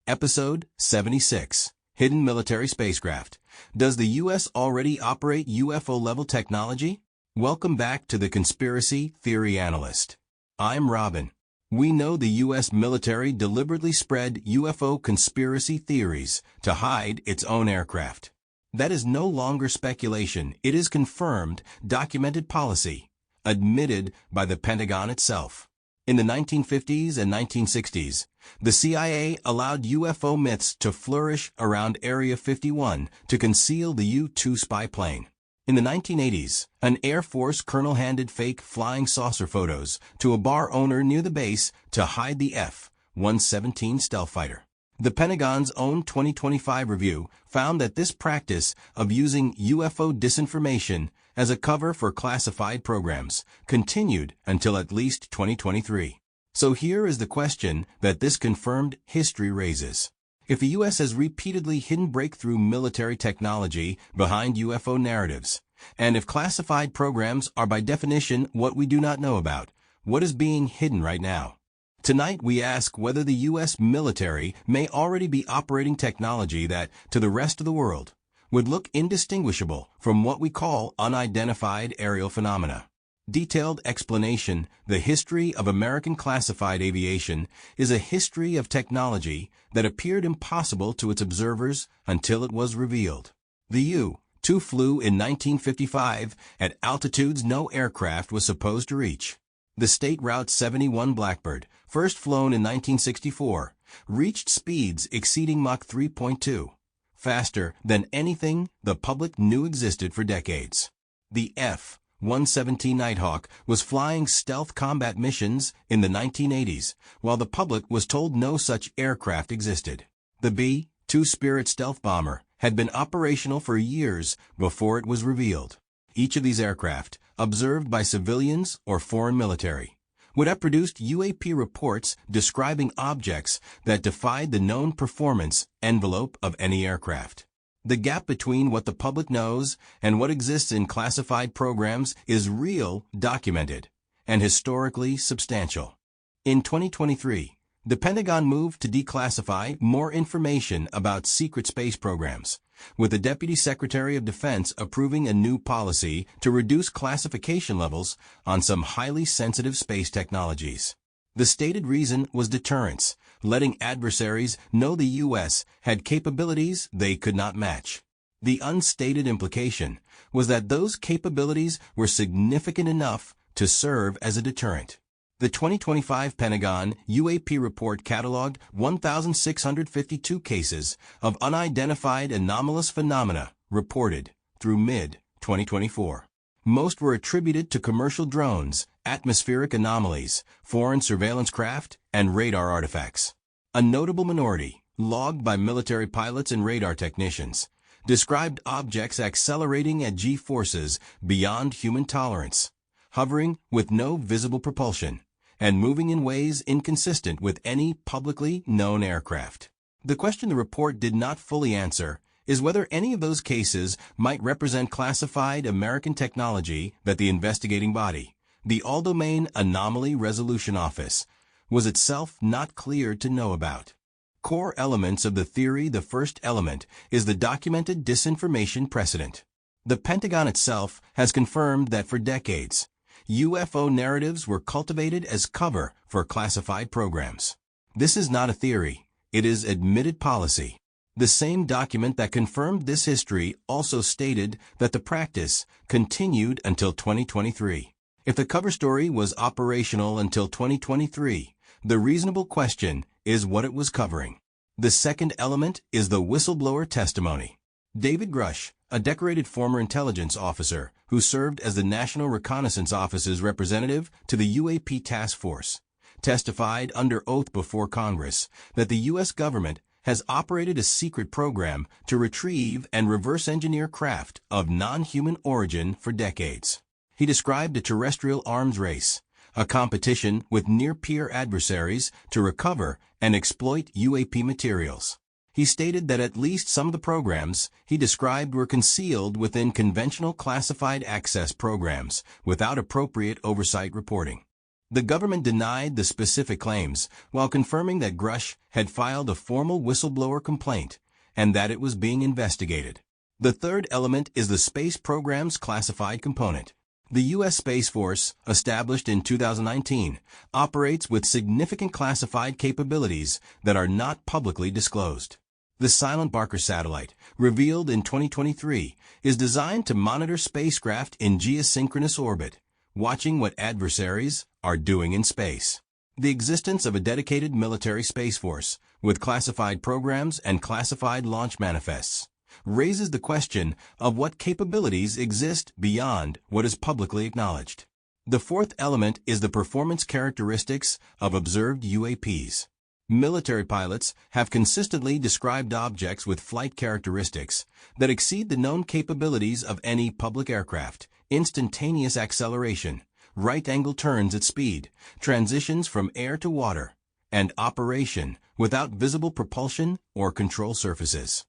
Episode 76, Hidden Military Spacecraft. Does the U.S. already operate UFO-level technology? Welcome back to the Conspiracy Theory Analyst. I'm Robin. We know the U.S. military deliberately spread UFO conspiracy theories to hide its own aircraft. That is no longer speculation. It is confirmed, documented policy, admitted by the Pentagon itself. In the 1950s and 1960s, the CIA allowed UFO myths to flourish around Area 51 to conceal the U-2 spy plane. In the 1980s, an Air Force colonel handed fake flying saucer photos to a bar owner near the base to hide the F-117 stealth fighter. The Pentagon's own 2025 review found that this practice of using UFO disinformation as a cover for classified programs continued until at least 2023. So here is the question that this confirmed history raises. If the U.S. has repeatedly hidden breakthrough military technology behind UFO narratives, and if classified programs are by definition what we do not know about, what is being hidden right now? Tonight we ask whether the U.S. military may already be operating technology that, to the rest of the world, would look indistinguishable from what we call unidentified aerial phenomena. Detailed explanation: the history of American classified aviation is a history of technology that appeared impossible to its observers until it was revealed. The U-2 flew in 1955 at altitudes no aircraft was supposed to reach. The State Route 71 Blackbird, first flown in 1964, reached speeds exceeding Mach 3.2, faster than anything the public knew existed for decades. The F-117 Nighthawk was flying stealth combat missions in the 1980s, while the public was told no such aircraft existed. The B-2 Spirit stealth bomber had been operational for years before it was revealed. Each of these aircraft, observed by civilians or foreign military, would have produced UAP reports describing objects that defied the known performance envelope of any aircraft. The gap between what the public knows and what exists in classified programs is real, documented, and historically substantial. In 2023, the Pentagon moved to declassify more information about secret space programs, with the Deputy Secretary of Defense approving a new policy to reduce classification levels on some highly sensitive space technologies. The stated reason was deterrence, letting adversaries know the U.S. had capabilities they could not match. The unstated implication was that those capabilities were significant enough to serve as a deterrent. The 2025 Pentagon UAP report cataloged 1,652 cases of unidentified anomalous phenomena reported through mid-2024. Most were attributed to commercial drones, atmospheric anomalies, foreign surveillance craft, and radar artifacts. A notable minority, logged by military pilots and radar technicians, described objects accelerating at G-forces beyond human tolerance, hovering with no visible propulsion, and moving in ways inconsistent with any publicly known aircraft. The question the report did not fully answer is whether any of those cases might represent classified American technology that the investigating body, the All-Domain Anomaly Resolution Office, was itself not cleared to know about. Core elements of the theory: the first element is the documented disinformation precedent. The Pentagon itself has confirmed that for decades, UFO narratives were cultivated as cover for classified programs. This is not a theory. It is admitted policy. The same document that confirmed this history also stated that the practice continued until 2023. If the cover story was operational until 2023, the reasonable question is what it was covering. The second element is the whistleblower testimony. David Grush, a decorated former intelligence officer who served as the National Reconnaissance Office's representative to the UAP Task Force, testified under oath before Congress that the U.S. government has operated a secret program to retrieve and reverse engineer craft of non-human origin for decades. He described a terrestrial arms race, a competition with near-peer adversaries to recover and exploit UAP materials. He stated that at least some of the programs he described were concealed within conventional classified access programs without appropriate oversight reporting. The government denied the specific claims while confirming that Grush had filed a formal whistleblower complaint and that it was being investigated. The third element is the space program's classified component. The U.S. Space Force, established in 2019, operates with significant classified capabilities that are not publicly disclosed. The Silent Barker satellite, revealed in 2023, is designed to monitor spacecraft in geosynchronous orbit, watching what adversaries are doing in space. The existence of a dedicated military space force, with classified programs and classified launch manifests, raises the question of what capabilities exist beyond what is publicly acknowledged. The fourth element is the performance characteristics of observed UAPs. Military pilots have consistently described objects with flight characteristics that exceed the known capabilities of any public aircraft: instantaneous acceleration, right-angle turns at speed, transitions from air to water, and operation without visible propulsion or control surfaces.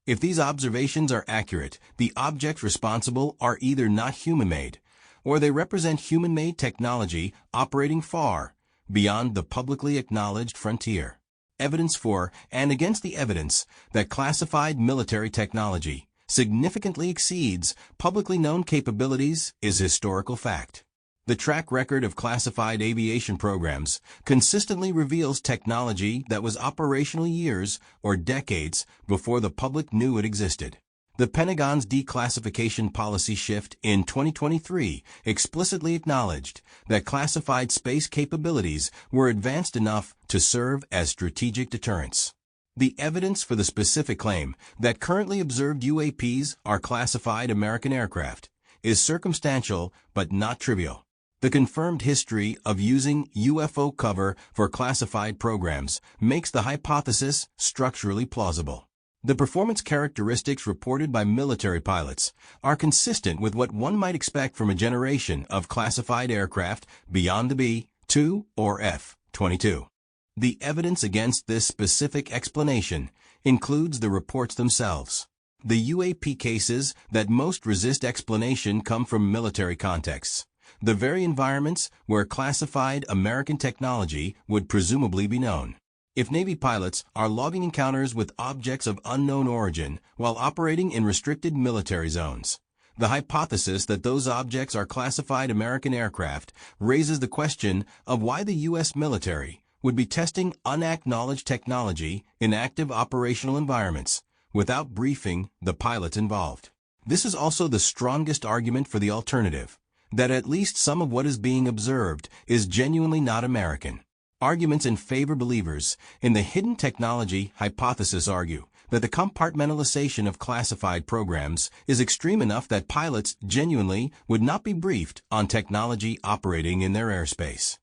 If these observations are accurate, the objects responsible are either not human-made, or they represent human-made technology operating far beyond the publicly acknowledged frontier. Evidence for and against the evidence that classified military technology significantly exceeds publicly known capabilities is historical fact. The track record of classified aviation programs consistently reveals technology that was operational years or decades before the public knew it existed. The Pentagon's declassification policy shift in 2023 explicitly acknowledged that classified space capabilities were advanced enough to serve as strategic deterrents. The evidence for the specific claim that currently observed UAPs are classified American aircraft is circumstantial but not trivial. The confirmed history of using UFO cover for classified programs makes the hypothesis structurally plausible. The performance characteristics reported by military pilots are consistent with what one might expect from a generation of classified aircraft beyond the B-2 or F-22. The evidence against this specific explanation includes the reports themselves. The UAP cases that most resist explanation come from military contexts, the very environments where classified American technology would presumably be known. If Navy pilots are logging encounters with objects of unknown origin while operating in restricted military zones, the hypothesis that those objects are classified American aircraft raises the question of why the U.S. military would be testing unacknowledged technology in active operational environments without briefing the pilots involved. This is also the strongest argument for the alternative, that at least some of what is being observed is genuinely not American. Arguments in favor believers in the hidden technology hypothesis argue that the compartmentalization of classified programs is extreme enough that pilots genuinely would not be briefed on technology operating in their airspace.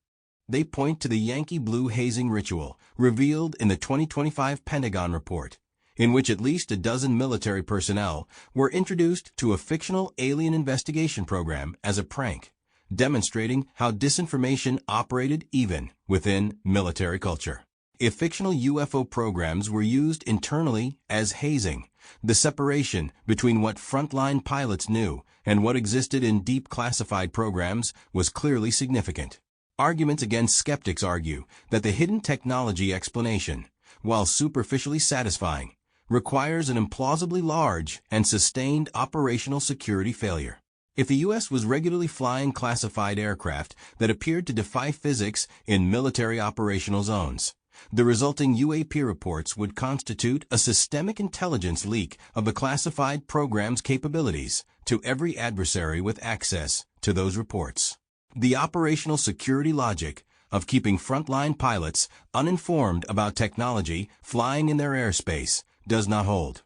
They point to the Yankee Blue hazing ritual revealed in the 2025 Pentagon report, in which at least a dozen military personnel were introduced to a fictional alien investigation program as a prank, demonstrating how disinformation operated even within military culture. If fictional UFO programs were used internally as hazing, the separation between what frontline pilots knew and what existed in deep classified programs was clearly significant. Arguments against skeptics argue that the hidden technology explanation, while superficially satisfying, requires an implausibly large and sustained operational security failure. If the U.S. was regularly flying classified aircraft that appeared to defy physics in military operational zones, the resulting UAP reports would constitute a systemic intelligence leak of the classified program's capabilities to every adversary with access to those reports. The operational security logic of keeping frontline pilots uninformed about technology flying in their airspace does not hold.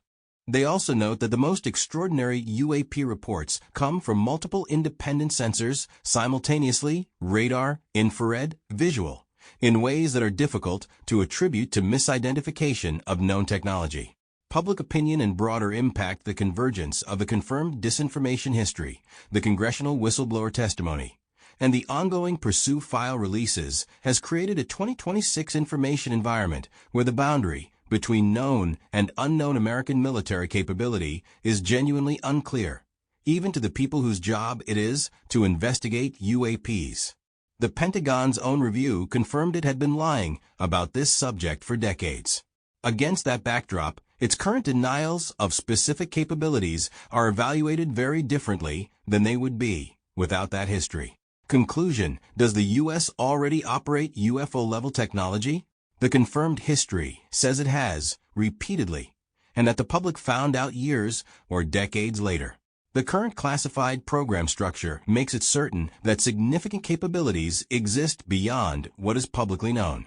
They also note that the most extraordinary UAP reports come from multiple independent sensors simultaneously, radar, infrared, visual, in ways that are difficult to attribute to misidentification of known technology. Public opinion and broader impact the convergence of the confirmed disinformation history, the congressional whistleblower testimony, and the ongoing Pursue file releases has created a 2026 information environment where the boundary between known and unknown American military capability is genuinely unclear, even to the people whose job it is to investigate UAPs. The Pentagon's own review confirmed it had been lying about this subject for decades. Against that backdrop, its current denials of specific capabilities are evaluated very differently than they would be without that history. Conclusion: does the U.S. already operate UFO-level technology? The confirmed history says it has, repeatedly, and that the public found out years or decades later. The current classified program structure makes it certain that significant capabilities exist beyond what is publicly known.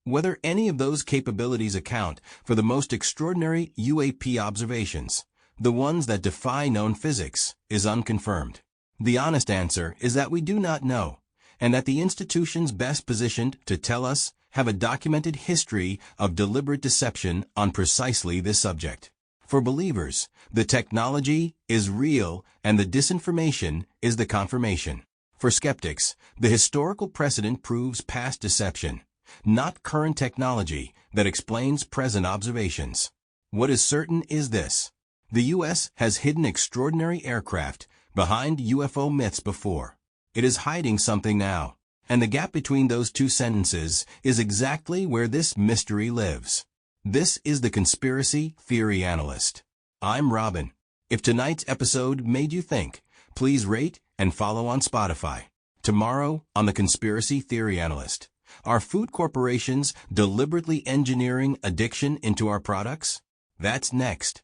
Whether any of those capabilities account for the most extraordinary UAP observations, the ones that defy known physics, is unconfirmed. The honest answer is that we do not know, and that the institutions best positioned to tell us have a documented history of deliberate deception on precisely this subject. For believers, the technology is real and the disinformation is the confirmation. For skeptics, the historical precedent proves past deception, not current technology that explains present observations. What is certain is this: the U.S. has hidden extraordinary aircraft behind UFO myths before. It is hiding something now, and the gap between those two sentences is exactly where this mystery lives. This is the Conspiracy Theory Analyst. I'm Robin. If tonight's episode made you think, please rate and follow on Spotify. Tomorrow on the Conspiracy Theory Analyst, are food corporations deliberately engineering addiction into our products? That's next.